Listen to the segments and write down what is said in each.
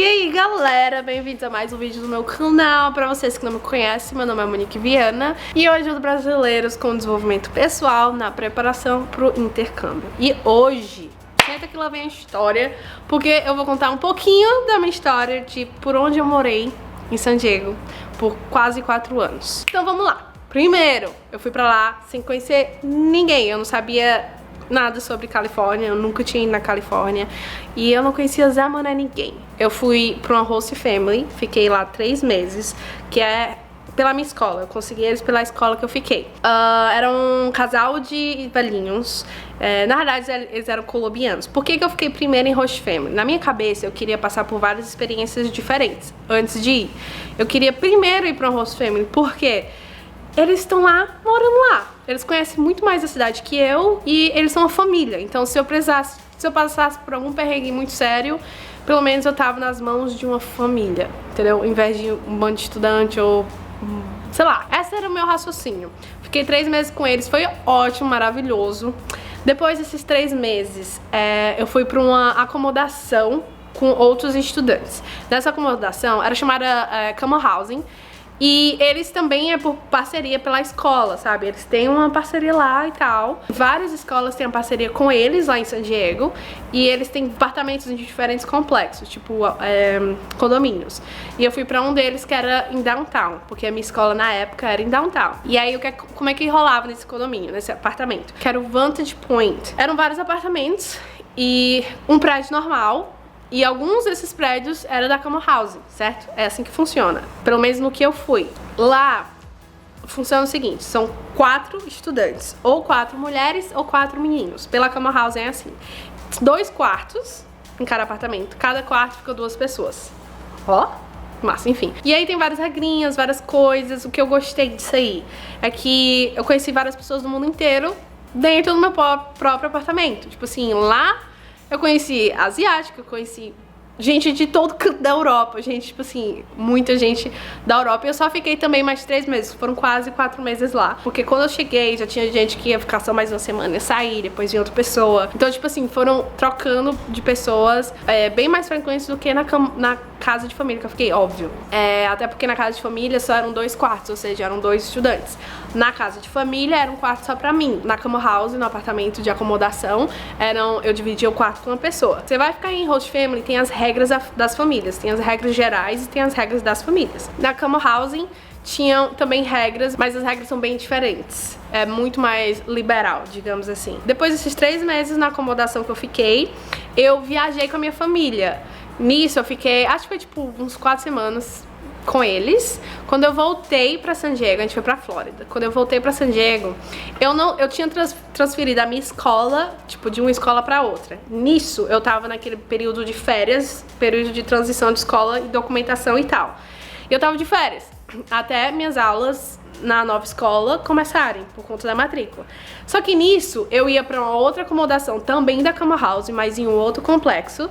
E aí galera, bem-vindos a mais um vídeo do meu canal. Pra vocês que não me conhecem, meu nome é Monique Viana e eu ajudo brasileiros com desenvolvimento pessoal na preparação pro intercâmbio. E hoje, senta que lá vem a história, porque eu vou contar um pouquinho da minha história de por onde eu morei em San Diego por quase 4 anos. Então vamos lá. Primeiro, eu fui pra lá sem conhecer ninguém, eu não sabia nada sobre Califórnia, eu nunca tinha ido na Califórnia e eu não conhecia Zé Mané ninguém. Eu fui pra uma host family, fiquei lá 3 meses, que é pela minha escola, eu consegui eles pela escola que eu fiquei. Era um casal de velhinhos, na verdade eles eram colombianos. Por que eu fiquei primeiro em host family? Na minha cabeça eu queria passar por várias experiências diferentes antes de ir. Eu queria primeiro ir pra uma host family, porque eles estão lá, morando lá. Eles conhecem muito mais a cidade que eu e eles são uma família. Então se eu passasse por algum perrengue muito sério, pelo menos eu tava nas mãos de uma família, entendeu? Em vez de um bando de estudante ou sei lá. Esse era o meu raciocínio. Fiquei 3 meses com eles, foi ótimo, maravilhoso. Depois desses 3 meses, eu fui pra uma acomodação com outros estudantes. Nessa acomodação era chamada Camo Housing. E eles também é por parceria pela escola, sabe? Eles têm uma parceria lá e tal. Várias escolas têm uma parceria com eles lá em San Diego. E eles têm apartamentos de diferentes complexos, tipo condomínios. E eu fui pra um deles que era em downtown, porque a minha escola na época era em downtown. E aí como é que rolava nesse condomínio, nesse apartamento? Que era o Vantage Point. Eram vários apartamentos e um prédio normal. E alguns desses prédios eram da Camo Housing, certo? É assim que funciona, pelo menos no que eu fui. Lá, funciona o seguinte, são 4 estudantes, ou 4 mulheres ou 4 meninos. Pela Camo Housing é assim, 2 quartos em cada apartamento, cada quarto fica 2 pessoas. Ó, massa, enfim. E aí tem várias regrinhas, várias coisas. O que eu gostei disso aí é que eu conheci várias pessoas do mundo inteiro dentro do meu próprio apartamento. Tipo assim, lá eu conheci asiático, eu conheci gente de todo canto da Europa, gente, tipo assim, muita gente da Europa. E eu só fiquei também mais 3 meses, foram quase 4 meses lá. Porque quando eu cheguei, já tinha gente que ia ficar só mais uma semana e sair, depois vinha outra pessoa. Então, tipo assim, foram trocando de pessoas bem mais frequentes do que na casa de família que eu fiquei, óbvio. Até porque na casa de família só eram 2 quartos, ou seja, eram 2 estudantes. Na casa de família era um quarto só pra mim. Na Camo House, no apartamento de acomodação, eu dividia o quarto com uma pessoa. Você vai ficar em host family, tem as regras das famílias, tem as regras gerais e tem as regras das famílias. Na Camo Housing tinham também regras, mas as regras são bem diferentes. É muito mais liberal, digamos assim. Depois desses 3 meses na acomodação que eu fiquei, eu viajei com a minha família. Nisso eu fiquei, acho que foi tipo uns 4 semanas com eles. Quando eu voltei pra San Diego, a gente foi pra Flórida. Quando eu voltei pra San Diego, eu tinha transferido a minha escola, tipo, de uma escola pra outra. Nisso, eu tava naquele período de férias, período de transição de escola e documentação e tal. E eu tava de férias, até minhas aulas na nova escola começarem, por conta da matrícula. Só que nisso, eu ia pra uma outra acomodação, também da Camo House, mas em um outro complexo,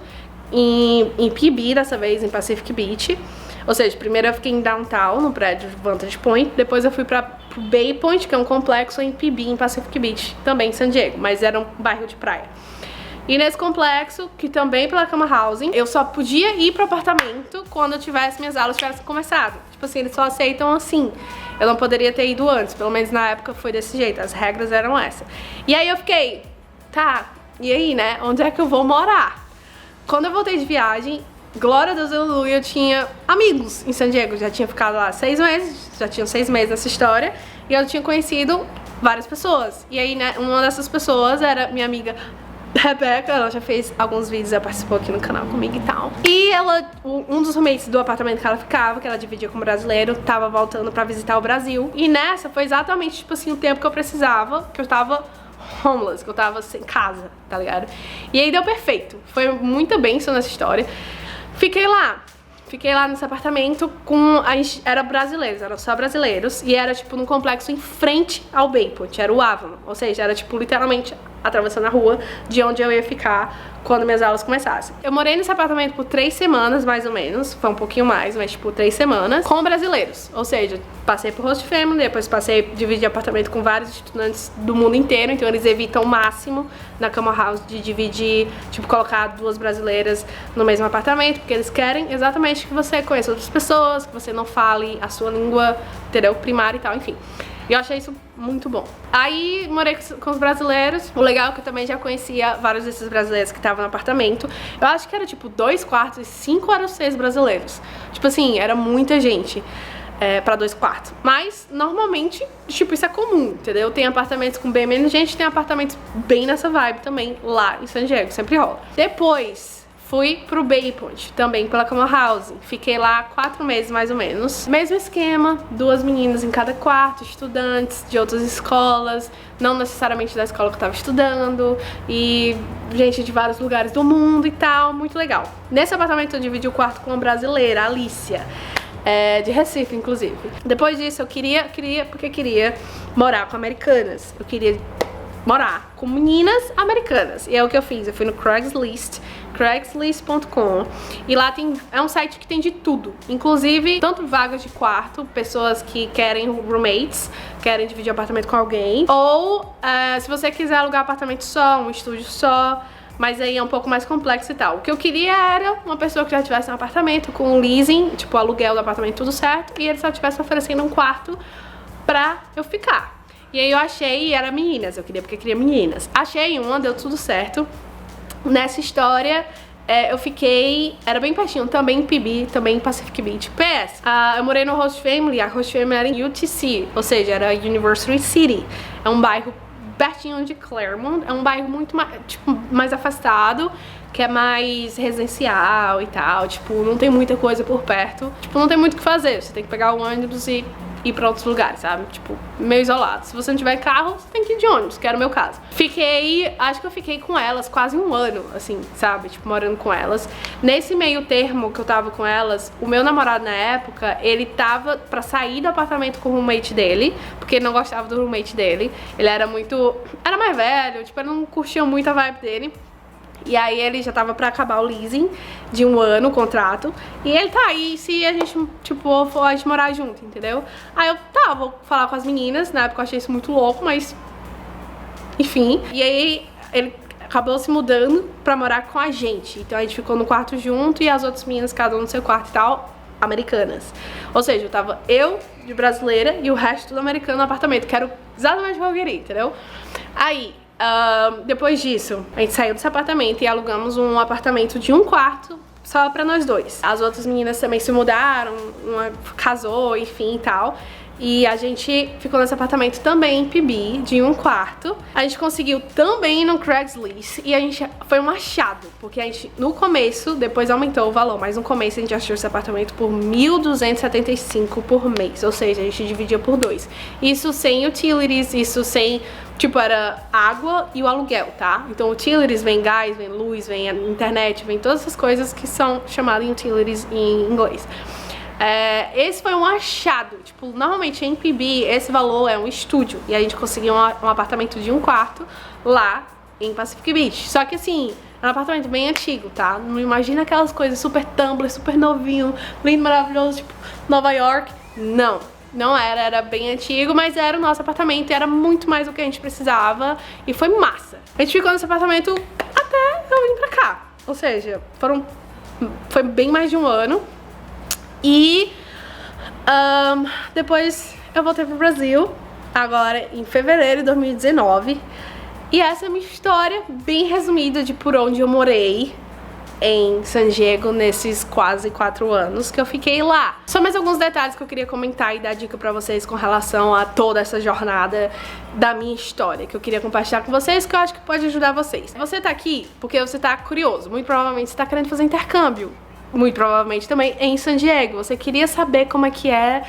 em PB, dessa vez, em Pacific Beach. Ou seja, primeiro eu fiquei em downtown, no prédio Vantage Point, depois eu fui pro Bay Point, que é um complexo em PB, em Pacific Beach, também em San Diego, mas era um bairro de praia. E nesse complexo, que também pela Camo Housing, eu só podia ir pro apartamento quando minhas aulas tivessem começado. Tipo assim, eles só aceitam assim. Eu não poderia ter ido antes, pelo menos na época foi desse jeito, as regras eram essas. E aí eu fiquei, tá, e aí, né, onde é que eu vou morar? Quando eu voltei de viagem, glória a Deus, aleluia, eu tinha amigos em San Diego. Já tinha ficado lá 6 meses, já tinha 6 meses nessa história. E eu tinha conhecido várias pessoas. E aí, né, uma dessas pessoas era minha amiga Rebeca. Ela já fez alguns vídeos, já participou aqui no canal comigo e tal. E um dos roommates do apartamento que ela ficava, que ela dividia com brasileiro, tava voltando pra visitar o Brasil. E nessa foi exatamente, tipo assim, o tempo que eu precisava, que eu tava homeless, que eu tava sem casa, tá ligado? E aí deu perfeito, foi muita bênção nessa história. Fiquei lá nesse apartamento era brasileiros, eram só brasileiros. E era tipo num complexo em frente ao Bay Point, era o Avalon. Ou seja, era tipo literalmente atravessando a rua de onde eu ia ficar quando minhas aulas começassem. Eu morei nesse apartamento por 3 semanas, mais ou menos. Foi um pouquinho mais, mas tipo 3 semanas. Com brasileiros. Ou seja, passei por host family, depois passei a dividir apartamento com vários estudantes do mundo inteiro. Então eles evitam o máximo na Camel House de dividir, tipo, colocar 2 brasileiras no mesmo apartamento. Porque eles querem exatamente que você conheça outras pessoas, que você não fale a sua língua, entendeu? Primária e tal, enfim. E eu achei isso muito bom. Aí morei com os brasileiros. O legal é que eu também já conhecia vários desses brasileiros que estavam no apartamento. Eu acho que era tipo 2 quartos e 5 eram 6 brasileiros. Tipo assim, era muita gente pra 2 quartos. Mas normalmente, tipo, isso é comum, entendeu? Tem apartamentos com bem menos gente, tem apartamentos bem nessa vibe também lá em San Diego, sempre rola. Depois fui pro Bay Point, também pela Camel House. Fiquei lá 4 meses mais ou menos. Mesmo esquema, 2 meninas em cada quarto, estudantes de outras escolas, não necessariamente da escola que eu tava estudando, e gente de vários lugares do mundo e tal, muito legal. Nesse apartamento eu dividi o quarto com uma brasileira, a Alicia. De Recife, inclusive. Depois disso eu queria morar com americanas. Eu queria morar com meninas americanas. E é o que eu fiz. Eu fui no Craigslist.com, e lá é um site que tem de tudo, inclusive tanto vagas de quarto, pessoas que querem roommates, querem dividir apartamento com alguém, ou se você quiser alugar apartamento só, um estúdio só, mas aí é um pouco mais complexo e tal. O que eu queria era uma pessoa que já tivesse um apartamento com leasing, tipo aluguel do apartamento, tudo certo, e ele só estivesse oferecendo um quarto pra eu ficar. E aí eu achei, e era meninas, eu queria porque queria meninas. Achei uma, deu tudo certo. Nessa história, eu fiquei, era bem pertinho, também em PB, também em Pacific Beach. PS, eu morei no Host Family, a Host Family era em UTC, ou seja, era University City. É um bairro pertinho de Claremont, é um bairro muito mais, tipo, mais afastado, que é mais residencial e tal, tipo, não tem muita coisa por perto, tipo, não tem muito o que fazer, você tem que pegar o ônibus e ir pra outros lugares, sabe? Tipo, meio isolado. Se você não tiver carro, você tem que ir de ônibus, que era o meu caso. Acho que eu fiquei com elas quase 1 ano, assim, sabe? Tipo, morando com elas. Nesse meio termo que eu tava com elas, o meu namorado na época, ele tava pra sair do apartamento com o roommate dele, porque ele não gostava do roommate dele. Ele era mais velho, tipo, ele não curtia muito a vibe dele. E aí ele já tava pra acabar o leasing de 1 ano, o contrato. E ele tá aí se a gente, tipo, for a gente morar junto, entendeu? Aí eu, vou falar com as meninas. Na época eu achei isso muito louco, mas enfim. E aí ele acabou se mudando pra morar com a gente. Então a gente ficou no quarto junto e as outras meninas, cada um no seu quarto e tal, americanas. Ou seja, eu tava eu de brasileira e o resto tudo americano no apartamento, que era exatamente o que eu queria, entendeu? Aí depois disso, a gente saiu desse apartamento e alugamos um apartamento de 1 quarto só pra nós 2. As outras meninas também se mudaram, uma casou, enfim e tal. E a gente ficou nesse apartamento também em PB, de 1 quarto. A gente conseguiu também no Craigslist e a gente foi um achado, porque a gente, no começo, depois aumentou o valor, mas no começo a gente achou esse apartamento por $1.275 por mês, ou seja, a gente dividia por 2. Isso sem utilities, isso sem, tipo, era água e o aluguel, tá? Então utilities vem gás, vem luz, vem internet, vem todas essas coisas que são chamadas utilities em inglês. Esse foi um achado, tipo, normalmente em PB esse valor é um estúdio, e a gente conseguiu um apartamento de 1 quarto lá em Pacific Beach. Só que assim, é um apartamento bem antigo, tá? Não imagina aquelas coisas super Tumblr, super novinho, lindo, maravilhoso, tipo Nova York. Não era bem antigo, mas era o nosso apartamento e era muito mais do que a gente precisava e foi massa. A gente ficou nesse apartamento até eu vir pra cá, ou seja, foi bem mais de 1 ano. E depois eu voltei pro Brasil, agora em fevereiro de 2019. E essa é a minha história bem resumida de por onde eu morei em San Diego nesses quase 4 anos que eu fiquei lá. Só mais alguns detalhes que eu queria comentar e dar dica pra vocês com relação a toda essa jornada da minha história, que eu queria compartilhar com vocês, que eu acho que pode ajudar vocês. Você tá aqui porque você tá curioso, muito provavelmente você tá querendo fazer intercâmbio. Muito provavelmente também em San Diego. Você queria saber como é que é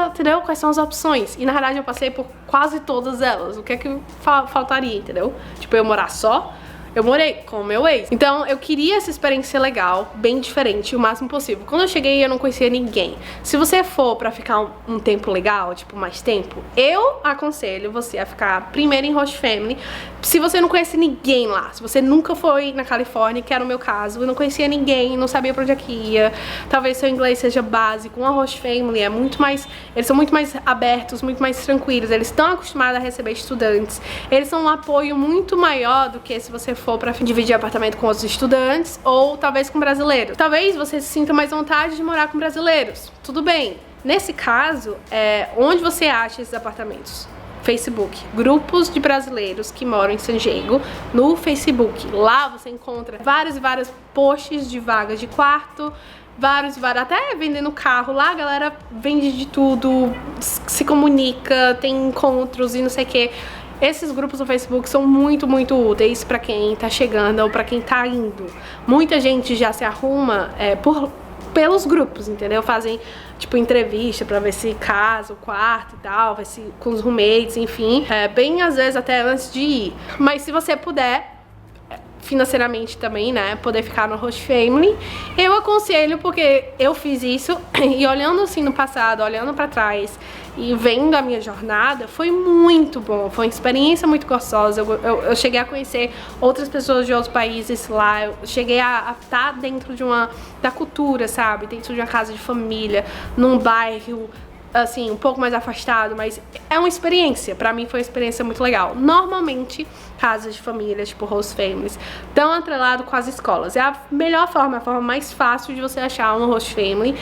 entendeu? Quais são as opções. E na verdade eu passei por quase todas elas. O que é que faltaria, entendeu? Tipo, eu morar só, Eu morei com o meu ex. Então eu queria essa experiência legal, bem diferente, o máximo possível. Quando eu cheguei, eu não conhecia ninguém. Se você for pra ficar um tempo legal, tipo, mais tempo, eu aconselho você a ficar primeiro em host family. Se você não conhece ninguém lá, se você nunca foi na Califórnia, que era o meu caso, eu não conhecia ninguém, não sabia pra onde é que ia, talvez seu inglês seja básico, uma host family é muito mais, eles são muito mais abertos, muito mais tranquilos, eles estão acostumados a receber estudantes, eles são um apoio muito maior do que se você for pra dividir apartamento com outros estudantes ou talvez com brasileiros. Talvez você se sinta mais vontade de morar com brasileiros, tudo bem. Nesse caso, onde você acha esses apartamentos? Facebook, grupos de brasileiros que moram em San Diego no Facebook. Lá você encontra vários e vários posts de vagas de quarto, vários, até vendendo carro. Lá a galera vende de tudo, se comunica, tem encontros e não sei o que. Esses grupos no Facebook são muito, muito úteis pra quem tá chegando ou pra quem tá indo. Muita gente já se arruma pelos grupos, entendeu? Fazem, tipo, entrevista pra ver se casa o quarto e tal, ver se com os roommates, enfim. Bem, às vezes, até antes de ir. Mas se você puder, financeiramente também, né, poder ficar no host family, eu aconselho, porque eu fiz isso e olhando assim no passado, olhando pra trás e vendo a minha jornada, foi muito bom, foi uma experiência muito gostosa. Eu cheguei a conhecer outras pessoas de outros países lá, eu cheguei a estar dentro da cultura, sabe, dentro de uma casa de família, num bairro assim, um pouco mais afastado, mas é uma experiência, pra mim foi uma experiência muito legal. Normalmente, casas de família, tipo host families, estão atrelado com as escolas. É a melhor forma, a forma mais fácil de você achar um host family,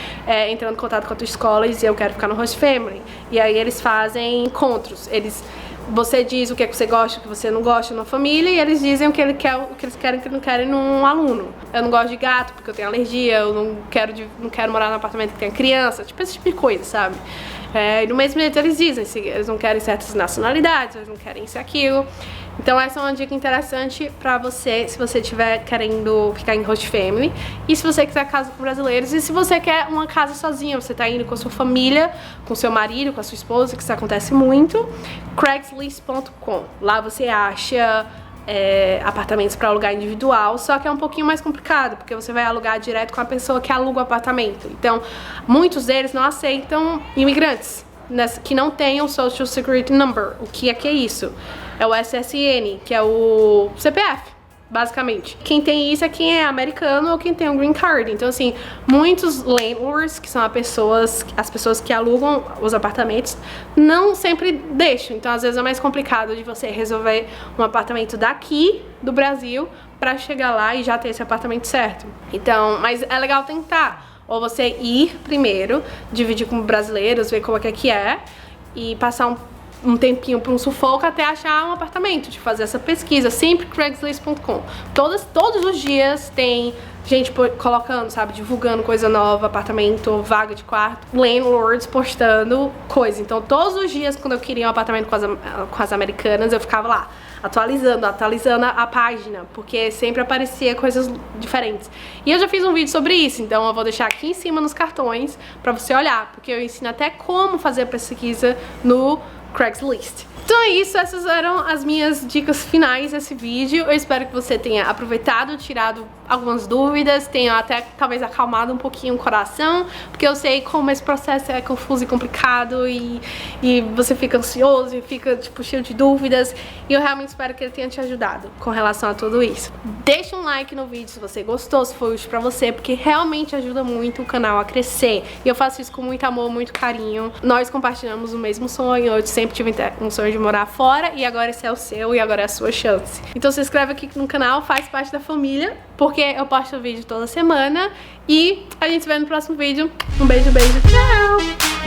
entrando em contato com a tua escola e dizer eu quero ficar no host family. E aí eles fazem encontros, você diz o que é que você gosta, o que você não gosta na família, e eles dizem o que eles querem, o que não querem num aluno. Eu não gosto de gato porque eu tenho alergia, eu não quero morar num apartamento que tenha criança, tipo esse tipo de coisa, sabe? E no mesmo jeito eles dizem se eles não querem certas nacionalidades, eles não querem isso e aquilo. Então essa é uma dica interessante pra você, se você estiver querendo ficar em host family, e se você quiser casa com brasileiros, e se você quer uma casa sozinha, você tá indo com a sua família, com seu marido, com a sua esposa, que isso acontece muito, Craigslist.com. Lá você acha apartamentos para alugar individual, só que é um pouquinho mais complicado, porque você vai alugar direto com a pessoa que aluga o apartamento. Então, muitos deles não aceitam imigrantes que não tenham Social Security Number. O que é isso? É o SSN, que é o CPF, basicamente. Quem tem isso é quem é americano ou quem tem um green card. Então, assim, muitos landlords, que são as pessoas que alugam os apartamentos, não sempre deixam. Então, às vezes é mais complicado de você resolver um apartamento daqui do Brasil pra chegar lá e já ter esse apartamento certo. Então, mas é legal tentar. Ou você ir primeiro, dividir com brasileiros, ver como é que é, e passar um tempinho para um sufoco até achar um apartamento, de fazer essa pesquisa, sempre Craigslist.com. Todos os dias tem gente colocando, sabe, divulgando coisa nova, apartamento, vaga de quarto, landlords postando coisa. Então todos os dias, quando eu queria um apartamento com as americanas, eu ficava lá, atualizando a página, porque sempre aparecia coisas diferentes. E eu já fiz um vídeo sobre isso, então eu vou deixar aqui em cima nos cartões pra você olhar, porque eu ensino até como fazer a pesquisa no Craigslist. Então é isso, essas eram as minhas dicas finais desse vídeo. Eu espero que você tenha aproveitado, tirado algumas dúvidas, tenha até talvez acalmado um pouquinho o coração, porque eu sei como esse processo é confuso e complicado e você fica ansioso e fica tipo cheio de dúvidas, e eu realmente espero que ele tenha te ajudado com relação a tudo isso. Deixa um like no vídeo se você gostou, se foi útil pra você, porque realmente ajuda muito o canal a crescer, e eu faço isso com muito amor, muito carinho. Nós compartilhamos o mesmo sonho, eu sempre tive um sonho de morar fora, e agora esse é o seu, e agora é a sua chance. Então se inscreve aqui no canal, faz parte da família, porque eu posto vídeo toda semana, e a gente se vê no próximo vídeo. Um beijo, tchau!